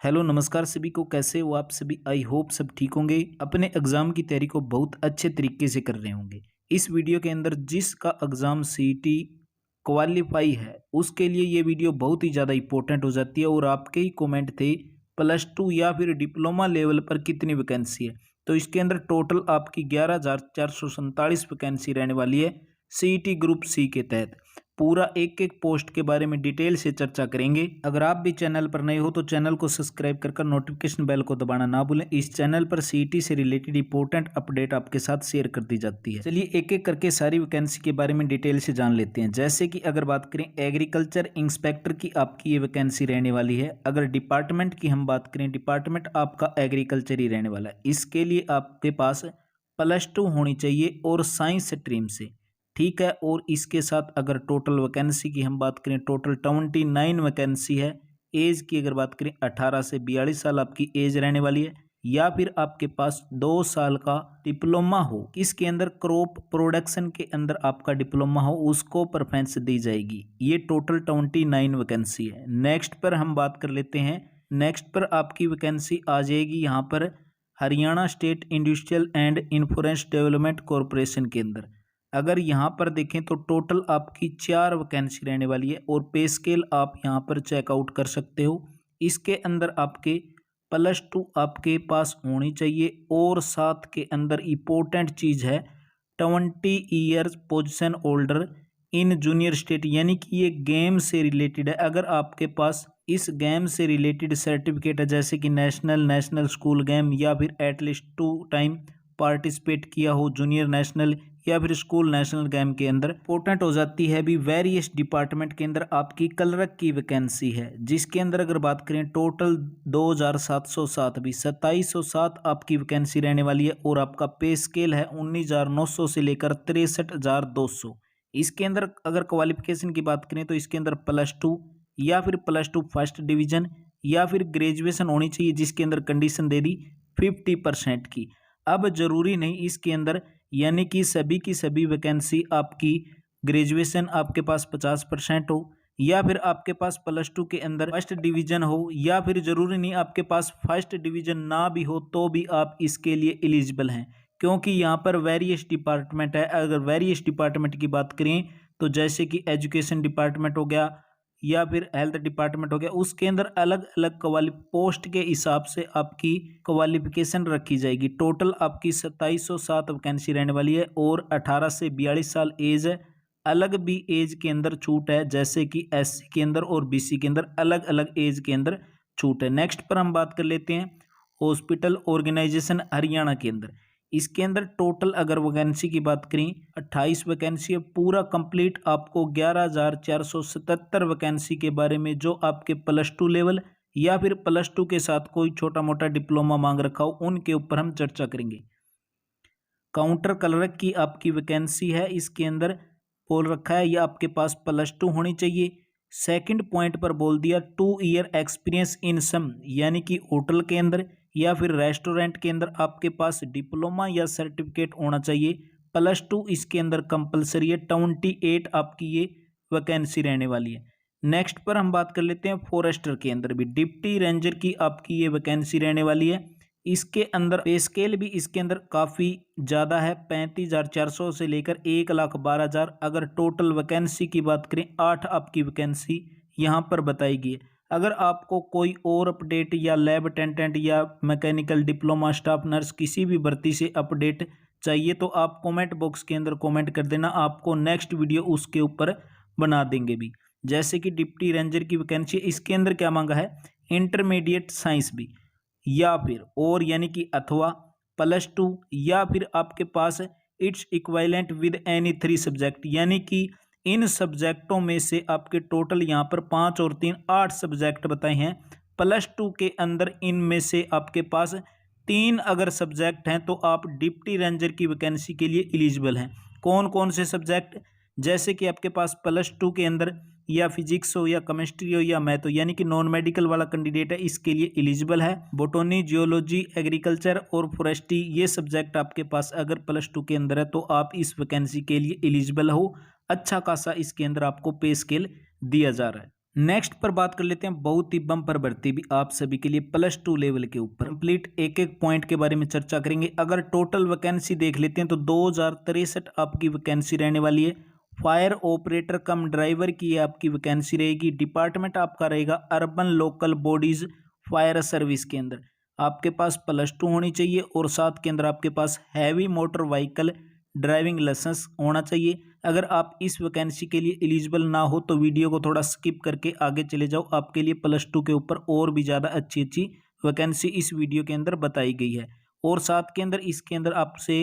Hello नमस्कार सभी को। कैसे हो आप सभी? आई होप सब ठीक होंगे, अपने एग्ज़ाम की तैयारी को बहुत अच्छे तरीके से कर रहे होंगे। इस वीडियो के अंदर जिसका एग्ज़ाम सीईटी क्वालिफाई है उसके लिए ये वीडियो बहुत ही ज़्यादा इंपॉर्टेंट हो जाती है। और आपके ही कमेंट थे +2 या फिर डिप्लोमा लेवल पर कितनी वैकेंसी है, तो इसके अंदर टोटल आपकी 11,447 वैकेंसी रहने वाली है सीईटी ग्रुप सी के तहत। पूरा एक एक पोस्ट के बारे में डिटेल से चर्चा करेंगे। अगर आप भी चैनल पर नए हो तो चैनल को सब्सक्राइब कर नोटिफिकेशन बेल को दबाना ना भूलें। इस चैनल पर सीईटी से रिलेटेड इंपॉर्टेंट अपडेट आपके साथ शेयर कर दी जाती है। चलिए एक एक करके सारी वैकेंसी के बारे में डिटेल से जान लेते हैं। जैसे कि अगर बात करें एग्रीकल्चर इंस्पेक्टर की आपकी ये वैकेंसी रहने वाली है। अगर डिपार्टमेंट की हम बात करें, डिपार्टमेंट आपका एग्रीकल्चर ही रहने वाला है। इसके लिए आपके पास +2 होनी चाहिए और साइंस स्ट्रीम से, ठीक है। और इसके साथ अगर टोटल वैकेंसी की हम बात करें, टोटल 29 वैकेंसी है। एज की अगर बात करें 18 से 42 साल आपकी एज रहने वाली है, या फिर आपके पास 2 साल का डिप्लोमा हो, इसके अंदर क्रॉप प्रोडक्शन के अंदर आपका डिप्लोमा हो, उसको प्रेफरेंस दी जाएगी। ये टोटल 29 वैकेंसी है। नेक्स्ट पर हम बात कर लेते हैं। नेक्स्ट पर आपकी वैकेंसी आ जाएगी यहाँ पर Haryana state industrial and insurance development corporation के अंदर। अगर यहाँ पर देखें तो टोटल आपकी 4 वैकेंसी रहने वाली है और पे स्केल आप यहाँ पर चेकआउट कर सकते हो। इसके अंदर आपके +2 आपके पास होनी चाहिए और साथ के अंदर इम्पोर्टेंट चीज़ है 20 years position holder in junior state, यानी कि ये गेम से रिलेटेड है। अगर आपके पास इस गेम से रिलेटेड सर्टिफिकेट है, जैसे कि नेशनल स्कूल गेम, या फिर एटलीस्ट 2 टाइम पार्टिसिपेट किया हो जूनियर नेशनल या फिर स्कूल नेशनल गेम के अंदर, इंपॉर्टेंट हो जाती है। भी वेरियस डिपार्टमेंट के अंदर आपकी क्लर्क की वैकेंसी है, जिसके अंदर अगर बात करें टोटल 2707 भी 2707 आपकी वैकेंसी रहने वाली है। और आपका पे स्केल है 19,900 से लेकर 63,200। इसके अंदर अगर क्वालिफिकेशन की बात करें तो इसके अंदर +2 या फिर +2 फर्स्ट डिवीजन या फिर ग्रेजुएशन होनी चाहिए, जिसके अंदर कंडीशन दे दी 50% की। अब जरूरी नहीं इसके अंदर, यानी कि सभी की सभी वैकेंसी आपकी ग्रेजुएशन आपके पास 50% हो, या फिर आपके पास +2 के अंदर फर्स्ट डिवीजन हो, या फिर जरूरी नहीं आपके पास फर्स्ट डिवीजन ना भी हो तो भी आप इसके लिए एलिजिबल हैं। क्योंकि यहाँ पर वेरियस डिपार्टमेंट है। अगर वेरियस डिपार्टमेंट की बात करें तो जैसे कि एजुकेशन डिपार्टमेंट हो गया या फिर हेल्थ डिपार्टमेंट हो गया, उसके अंदर अलग अलग पोस्ट के हिसाब से आपकी क्वालिफिकेशन रखी जाएगी। टोटल आपकी 2707 वैकेंसी रहने वाली है और 18 से 42 साल एज है। अलग भी एज के अंदर छूट है, जैसे कि एससी के अंदर और बीसी के अंदर अलग अलग एज के अंदर छूट है। नेक्स्ट पर हम बात कर लेते हैं हॉस्पिटल ऑर्गेनाइजेशन हरियाणा के अंदर। इसके अंदर टोटल अगर वैकेंसी की बात करें 28 वैकेंसी है। पूरा कंप्लीट आपको 11,477 वैकेंसी के बारे में, जो आपके +2 लेवल या फिर +2 के साथ कोई छोटा मोटा डिप्लोमा मांग रखा हो, उनके ऊपर हम चर्चा करेंगे। काउंटर क्लर्क की आपकी वैकेंसी है, इसके अंदर बोल रखा है ये आपके पास +2 होनी चाहिए। सेकंड पॉइंट पर बोल दिया 2 ईयर एक्सपीरियंस इन सम, यानी कि होटल के अंदर या फिर रेस्टोरेंट के अंदर आपके पास डिप्लोमा या सर्टिफिकेट होना चाहिए। +2 इसके अंदर कंपलसरी है। 28 आपकी ये वैकेंसी रहने वाली है। नेक्स्ट पर हम बात कर लेते हैं फॉरेस्टर के अंदर भी डिप्टी रेंजर की आपकी ये वैकेंसी रहने वाली है। इसके अंदर पे स्केल भी इसके अंदर काफ़ी ज़्यादा है, 35,400 से लेकर 1,12,000। अगर टोटल वैकेंसी की बात करें 8 आपकी वैकेंसी यहाँ पर बताई गई है। अगर आपको कोई और अपडेट या लैब अटेंडेंट या मैकेनिकल डिप्लोमा स्टाफ नर्स किसी भी भर्ती से अपडेट चाहिए तो आप कमेंट बॉक्स के अंदर कमेंट कर देना, आपको नेक्स्ट वीडियो उसके ऊपर बना देंगे भी। जैसे कि डिप्टी रेंजर की वैकेंसी, इसके अंदर क्या मांगा है, इंटरमीडिएट साइंस भी या फिर और, यानी कि अथवा +2 या फिर आपके पास it's equivalent with any 3 subject, यानी कि इन सब्जेक्टों में से आपके टोटल यहाँ पर 5 और 3 8 सब्जेक्ट बताए हैं। +2 के अंदर इनमें से आपके पास 3 अगर सब्जेक्ट हैं तो आप डिप्टी रेंजर की वैकेंसी के लिए एलिजिबल हैं। कौन कौन से सब्जेक्ट, जैसे कि आपके पास +2 के अंदर या फिजिक्स हो या केमिस्ट्री हो या मैथ हो, यानी कि नॉन मेडिकल वाला कैंडिडेट है, इसके लिए एलिजिबल है। बोटनी, जियोलॉजी, एग्रीकल्चर और फॉरेस्ट्री, ये सब्जेक्ट आपके पास अगर +2 के अंदर है तो आप इस वैकेंसी के लिए एलिजिबल हो। अच्छा खासा इसके अंदर आपको पे स्केल दिया जा रहा है। नेक्स्ट पर बात कर लेते हैं बहुत ही बम्पर भर्ती भी आप सभी के लिए +2 लेवल के ऊपर कंप्लीट एक एक पॉइंट के बारे में चर्चा करेंगे। अगर टोटल वैकेंसी देख लेते हैं तो 2063 आपकी वैकेंसी रहने वाली है। फायर ऑपरेटर कम ड्राइवर की आपकी वैकेंसी रहेगी। डिपार्टमेंट आपका रहेगा urban local bodies fire service के अंदर। आपके पास +2 होनी चाहिए और साथ के अंदर आपके पास heavy motor vehicle driving licence होना चाहिए। अगर आप इस वैकेंसी के लिए एलिजिबल ना हो तो वीडियो को थोड़ा स्किप करके आगे चले जाओ, आपके लिए +2 के ऊपर और भी ज़्यादा अच्छी अच्छी वैकेंसी इस वीडियो के अंदर बताई गई है। और साथ के अंदर इसके अंदर आपसे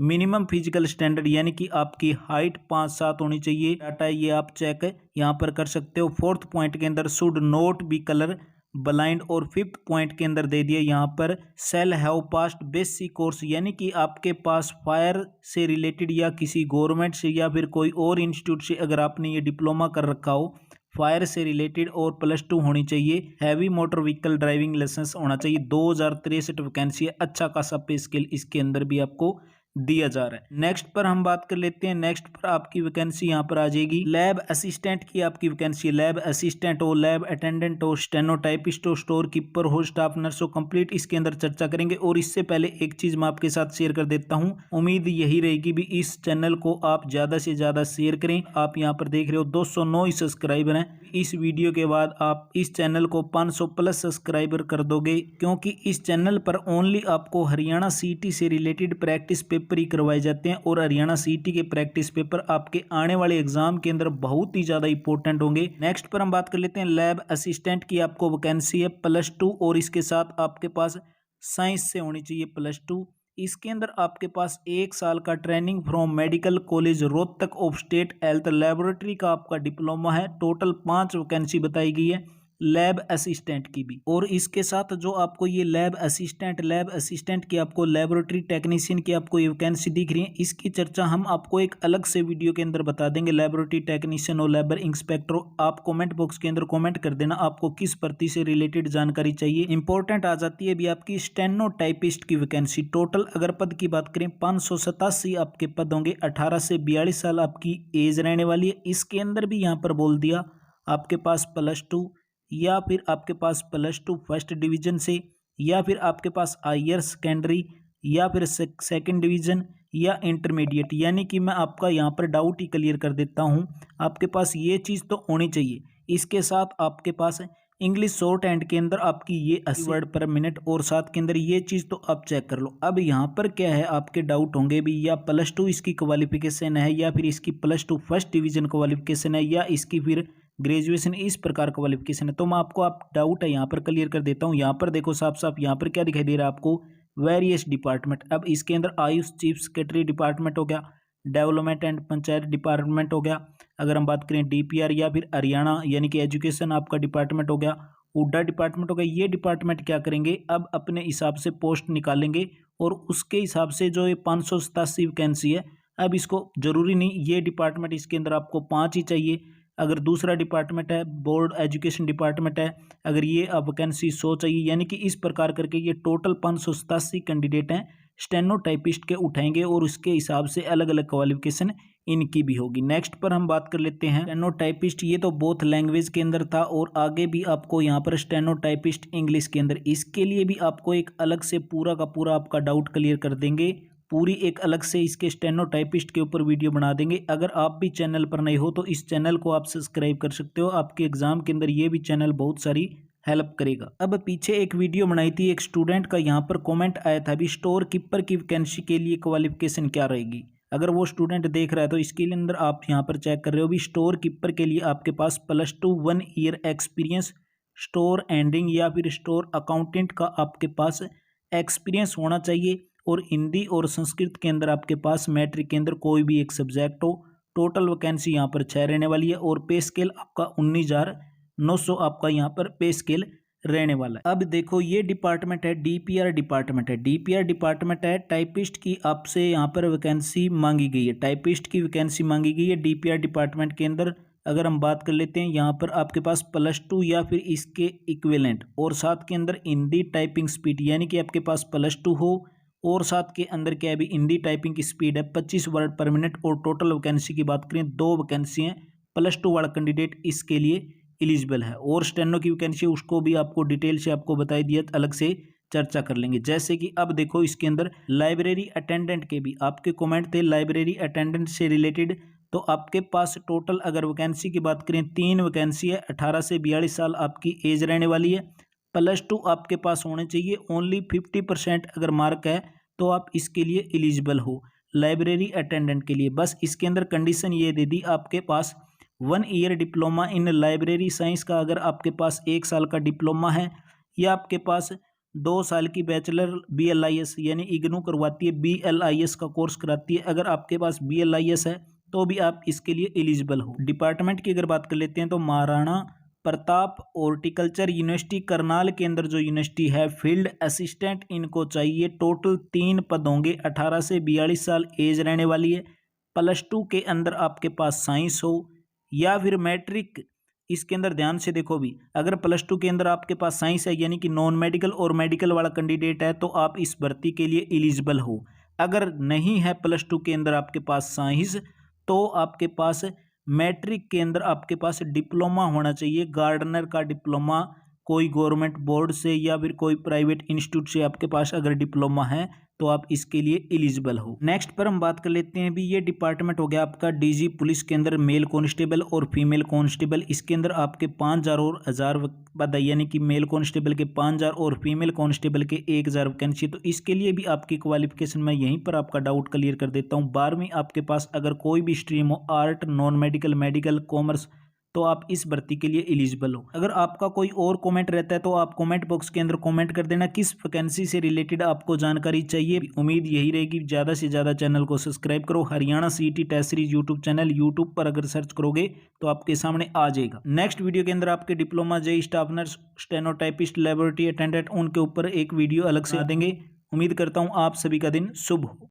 मिनिमम फिजिकल स्टैंडर्ड यानी कि आपकी हाइट 5'7" होनी चाहिए। डाटा ये आप चेक यहाँ पर कर सकते हो। 4th पॉइंट के अंदर should note be colour blind और 5th पॉइंट के अंदर दे दिया यहाँ पर shall have passed basic course यानी कि आपके पास फायर से रिलेटेड या किसी गवर्नमेंट से या फिर कोई और इंस्टीट्यूट से अगर आपने ये डिप्लोमा कर रखा हो फायर से रिलेटेड और +2 होनी चाहिए। Heavy motor vehicle driving licence होना चाहिए। 2063 वैकेंसी है। अच्छा खासा पे स्केल इसके अंदर भी आपको दिया जा रहा है। नेक्स्ट पर हम बात कर लेते हैं। नेक्स्ट पर आपकी वैकेंसी यहाँ पर आ जाएगी लैब असिस्टेंट की आपकी वैकेंसी है। लैब असिस्टेंट हो, लैब अटेंडेंट हो, स्टेनोटाइपिस्ट हो, स्टोर कीपर हो, स्टाफ नर्स हो, कंप्लीट इसके अंदर चर्चा करेंगे। और इससे पहले एक चीज मैं आपके साथ शेयर कर देता हूँ। उम्मीद यही रहेगी भी इस चैनल को आप ज्यादा से ज्यादा शेयर करें। आप यहाँ पर देख रहे हो 209 ही सब्सक्राइबर हैं। इस वीडियो के बाद आप इस चैनल को 500+ सब्सक्राइबर कर दोगे, क्योंकि इस चैनल पर ओनली आपको हरियाणा सीटी से रिलेटेड प्रैक्टिस पेपर ही करवाए जाते हैं। और हरियाणा सीटी के प्रैक्टिस पेपर आपके आने वाले एग्जाम के अंदर बहुत ही ज्यादा इंपॉर्टेंट होंगे। नेक्स्ट पर हम बात कर लेते हैं लैब असिस्टेंट की आपको वैकेंसी है +2 और इसके साथ आपके पास साइंस से होनी चाहिए +2। इसके अंदर आपके पास 1 साल का training from medical college Rohtak of state health laboratory का आपका डिप्लोमा है। टोटल 5 वैकेंसी बताई गई है लैब असिस्टेंट की भी। और इसके साथ जो आपको ये लैब असिस्टेंट की आपको लेबोरेटरी टेक्नीशियन की आपको ये वैकेंसी दिख रही है, इसकी चर्चा हम आपको एक अलग से वीडियो के अंदर बता देंगे। लेबोरेटरी टेक्नीशियन और लेबर इंस्पेक्टर हो, आप कमेंट बॉक्स के अंदर कमेंट कर देना आपको किस भर्ती से रिलेटेड जानकारी चाहिए। इंपॉर्टेंट आ जाती है भी आपकी स्टेनोटाइपिस्ट की वैकेंसी। टोटल अगर पद की बात करें 587 आपके पद होंगे। 18 से 42 साल आपकी एज रहने वाली है। इसके अंदर भी यहाँ पर बोल दिया आपके पास +2 या फिर आपके पास +2 फर्स्ट डिवीजन से, या फिर आपके पास हायर सेकेंडरी, या फिर सेकंड डिवीजन या इंटरमीडिएट। यानी कि मैं आपका यहाँ पर डाउट ही क्लियर कर देता हूँ, आपके पास ये चीज़ तो होनी चाहिए। इसके साथ आपके पास इंग्लिश शॉर्ट हैंड के अंदर आपकी ये 80 वर्ड पर मिनट और साथ के अंदर ये चीज़ तो आप चेक कर लो। अब यहाँ पर क्या है, आपके डाउट होंगे भी या +2 इसकी क्वालिफिकेशन है, या फिर इसकी +2 फर्स्ट डिवीजन क्वालिफिकेशन है, या इसकी फिर ग्रेजुएशन इस प्रकार क्वालिफिकेशन है। तो मैं आपको आप डाउट है यहाँ पर क्लियर कर देता हूँ। यहाँ पर देखो साफ साफ यहाँ पर क्या दिखाई दे रहा है आपको, वेरियस डिपार्टमेंट। अब इसके अंदर आयुष चीफ सेक्रेटरी डिपार्टमेंट हो गया, डेवलपमेंट एंड पंचायत डिपार्टमेंट हो गया। अगर हम बात करें DPR या फिर हरियाणा यानी कि एजुकेशन आपका डिपार्टमेंट हो गया, हुड्डा डिपार्टमेंट हो गया। ये डिपार्टमेंट क्या करेंगे, अब अपने हिसाब से पोस्ट निकालेंगे और उसके हिसाब से जो ये 587 वैकेंसी है, अब इसको जरूरी नहीं ये डिपार्टमेंट इसके अंदर आपको 5 ही चाहिए। अगर दूसरा डिपार्टमेंट है बोर्ड एजुकेशन डिपार्टमेंट है, अगर ये अब वैकेंसी 100 चाहिए, यानी कि इस प्रकार करके ये टोटल 587 कैंडिडेट हैं स्टेनोटाइपिस्ट के उठाएंगे और उसके हिसाब से अलग अलग क्वालिफिकेशन इनकी भी होगी। नेक्स्ट पर हम बात कर लेते हैं स्टेनोटाइपिस्ट। ये तो बोथ लैंग्वेज के अंदर था और आगे भी आपको यहाँ पर स्टेनोटाइपिस्ट इंग्लिश के अंदर, इसके लिए भी आपको एक अलग से पूरा का पूरा आपका डाउट क्लियर कर देंगे। पूरी एक अलग से इसके स्टेनोटाइपिस्ट के ऊपर वीडियो बना देंगे। अगर आप भी चैनल पर नए हो तो इस चैनल को आप सब्सक्राइब कर सकते हो, आपके एग्जाम के अंदर ये भी चैनल बहुत सारी हेल्प करेगा। अब पीछे एक वीडियो बनाई थी एक स्टूडेंट का, यहाँ पर कमेंट आया था भी स्टोर कीपर की वैकेंसी के लिए क्वालिफिकेशन क्या रहेगी। अगर वो स्टूडेंट देख रहा है तो इसके अंदर आप यहाँ पर चेक कर रहे हो भी स्टोर कीपर के लिए आपके पास +2 1 ईयर एक्सपीरियंस स्टोर एंडिंग या फिर स्टोर अकाउंटेंट का आपके पास एक्सपीरियंस होना चाहिए। और हिंदी और संस्कृत के अंदर आपके पास मैट्रिक के अंदर कोई भी एक सब्जेक्ट हो। टोटल वैकेंसी यहाँ पर 6 रहने वाली है और पे स्केल आपका 19,900 आपका यहाँ पर पे स्केल रहने वाला है। अब देखो ये डिपार्टमेंट है DPR डिपार्टमेंट है। DPR डिपार्टमेंट है टाइपिस्ट की आपसे यहाँ पर वैकेंसी मांगी गई है, टाइपिस्ट की वैकेंसी मांगी गई है DPR डिपार्टमेंट के अंदर। अगर हम बात कर लेते हैं यहाँ पर आपके पास +2 या फिर इसके इक्विवेलेंट और साथ के अंदर हिंदी टाइपिंग स्पीड, यानी कि आपके पास +2 हो और साथ के अंदर क्या है भी हिंदी टाइपिंग की स्पीड है 25 वर्ड पर मिनट। और टोटल वैकेंसी की बात करें 2 वैकेंसी हैं, +2 वाला कैंडिडेट इसके लिए एलिजिबल है। और स्टेनो की वैकेंसी उसको भी आपको डिटेल से आपको बताई दिया, अलग से चर्चा कर लेंगे। जैसे कि अब देखो इसके अंदर लाइब्रेरी अटेंडेंट के भी आपके कमेंट थे लाइब्रेरी अटेंडेंट से रिलेटेड। तो आपके पास टोटल अगर वैकेंसी की बात करें 3 वैकेंसी है। 18 से 42 साल आपकी एज रहने वाली है। +2 आपके पास होने चाहिए। ओनली 50% अगर मार्क है तो आप इसके लिए एलिजिबल हो लाइब्रेरी अटेंडेंट के लिए। बस इसके अंदर कंडीशन ये दे दी, आपके पास 1 year diploma in library science का अगर आपके पास 1 साल का डिप्लोमा है, या आपके पास 2 साल की बैचलर BLIS यानी इग्नू करवाती है, BLIS का कोर्स कराती है। अगर आपके पास BLIS है तो भी आप इसके लिए एलिजिबल हो। डिपार्टमेंट की अगर बात कर लेते हैं तो महाराणा प्रताप हॉर्टिकल्चर यूनिवर्सिटी करनाल के अंदर जो यूनिवर्सिटी है, फील्ड असिस्टेंट इनको चाहिए। टोटल 3 पद होंगे। 18 से 42 साल एज रहने वाली है। +2 के अंदर आपके पास साइंस हो या फिर मैट्रिक। इसके अंदर ध्यान से देखो भी, अगर +2 के अंदर आपके पास साइंस है यानी कि नॉन मेडिकल और मेडिकल वाला कैंडिडेट है तो आप इस भर्ती के लिए एलिजिबल हो। अगर नहीं है +2 के अंदर आपके पास साइंस, तो आपके पास मैट्रिक के अंदर आपके पास डिप्लोमा होना चाहिए, गार्डनर का डिप्लोमा, कोई गवर्नमेंट बोर्ड से या फिर कोई प्राइवेट इंस्टीट्यूट से आपके पास अगर डिप्लोमा है तो आप इसके लिए एलिजिबल हो। नेक्स्ट पर हम बात कर लेते हैं भी, ये डिपार्टमेंट हो गया आपका DG पुलिस के अंदर मेल कांस्टेबल और फीमेल कांस्टेबल। इसके अंदर आपके 5000 और 1000 पद है, यानी कि मेल कांस्टेबल के 5000 और फीमेल कांस्टेबल के 1000 वैकेंसी। तो इसके लिए भी आपकी क्वालिफिकेशन मैं यहीं पर आपका डाउट क्लियर कर देता हूँ। 12वीं आपके पास अगर कोई भी स्ट्रीम हो, art, non medical, medical, commerce, तो आप इस भर्ती के लिए एलिजिबल हो। अगर आपका कोई और कमेंट रहता है तो आप कमेंट बॉक्स के अंदर कमेंट कर देना किस वैकेंसी से रिलेटेड आपको जानकारी चाहिए। उम्मीद यही रहेगी ज़्यादा से ज़्यादा चैनल को सब्सक्राइब करो। Haryana CET test series YouTube channel YouTube पर अगर सर्च करोगे तो आपके सामने आ जाएगा। नेक्स्ट वीडियो के अंदर आपके diploma, JEE staff nurse, stenotypist, laboratory attendant, उनके ऊपर एक वीडियो अलग से आ देंगे। उम्मीद करता हूँ आप सभी का दिन शुभ हो।